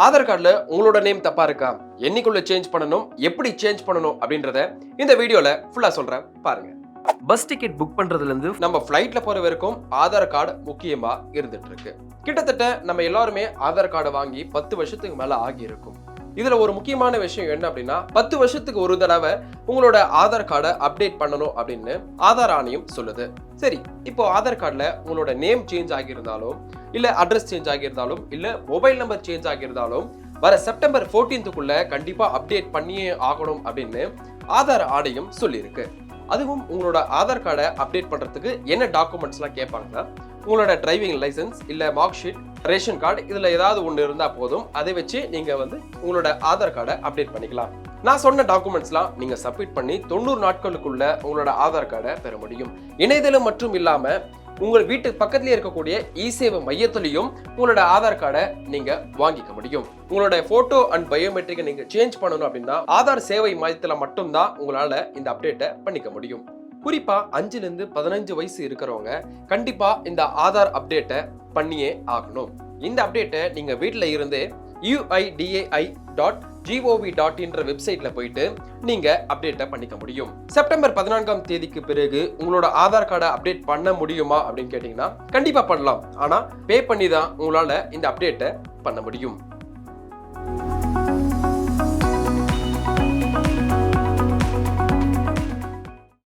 ஆதார் கார்டுல உங்களோட நேம் தப்பா இருக்கா, என்னைக்குள்ள சேஞ்ச் பண்ணணும், எப்படி சேஞ்ச் பண்ணணும் அப்படின்றத இந்த வீடியோல ஃபுல்லா சொல்றேன் பாருங்க. பஸ் டிக்கெட் புக் பண்றதுல இருந்து நம்ம ஃபிளைட்ல போற வரைக்கும் ஆதார் கார்டு முக்கியமா இருந்துட்டு இருக்கு. கிட்டத்தட்ட நம்ம எல்லாருமே ஆதார் கார்டு வாங்கி 10 வருஷத்துக்கு மேல ஆகி இருக்கும். இதுல ஒரு முக்கியமான விஷயம் என்ன அப்படின்னா, 10 வருஷத்துக்கு ஒரு தடவை உங்களோட ஆதார் கார்டை அப்டேட் பண்ணணும் அப்படின்னு ஆதார் ஆணையம் சொல்லுது. சரி, இப்போ ஆதார் கார்டுல உங்களோட நேம் சேஞ்ச் ஆகியிருந்தாலும், இல்ல அட்ரஸ் சேஞ்ச் ஆகியிருந்தாலும், இல்ல மொபைல் நம்பர் சேஞ்ச் ஆகியிருந்தாலும் வர செப்டம்பர் 14க்குள்ள கண்டிப்பா அப்டேட் பண்ணியே ஆகணும் அப்படின்னு ஆதார் ஆணையம் சொல்லியிருக்கு. அதுவும் உங்களோட ஆதார் கார்டை அப்டேட் பண்றதுக்கு என்ன டாக்குமெண்ட்ஸ்லாம் கேட்பாங்கன்னா, உங்களோட டிரைவிங் லைசன்ஸ் இல்ல மார்க் ஷீட், ரேஷன் கார்டு, இதுல ஏதாவது ஒன்று இருந்தா போதும். அதை வச்சு நீங்க உங்களோட ஆதார் கார்டை அப்டேட் பண்ணிக்கலாம். நான் சொன்ன டாக்குமெண்ட்ஸ்லாம் நீங்க சப்மிட் பண்ணி 90 நாட்களுக்குள்ள உங்களோட ஆதார் கார்டை பெற முடியும். இணையதளம் மற்றும் இல்லாம உங்கள் வீட்டு பக்கத்திலேயே இருக்கக்கூடிய இ-சேவை மையத்திலையும் உங்களோட ஆதார் கார்டை நீங்க வாங்கிக்க முடியும். உங்களோட போட்டோ அண்ட் பயோமெட்ரிக்கை நீங்க சேஞ்ச் பண்ணணும் அப்படின்னா ஆதார் சேவை மையத்துல மட்டும்தான் உங்களால இந்த அப்டேட்டை பண்ணிக்க முடியும். குறிப்பா 5 ல இருந்து 15 வயசு இருக்கிறவங்க கண்டிப்பா இந்த ஆதார் அப்டேட்டை பண்ணியே ஆகணும். இந்த அப்டேட்டை நீங்க வீட்டில இருந்தே uidai.gov.in வெப்சைட்ல போயிட்டு நீங்க அப்டேட்டை பண்ணிக்க முடியும். செப்டம்பர் 14ஆம் தேதிக்கு பிறகு உங்களோட ஆதார் கார்டை அப்டேட் பண்ண முடியுமா அப்படின்னு கேட்டீங்கன்னா கண்டிப்பா பண்ணலாம். ஆனா பே பண்ணி தான் உங்களால இந்த அப்டேட்டை பண்ண முடியும்.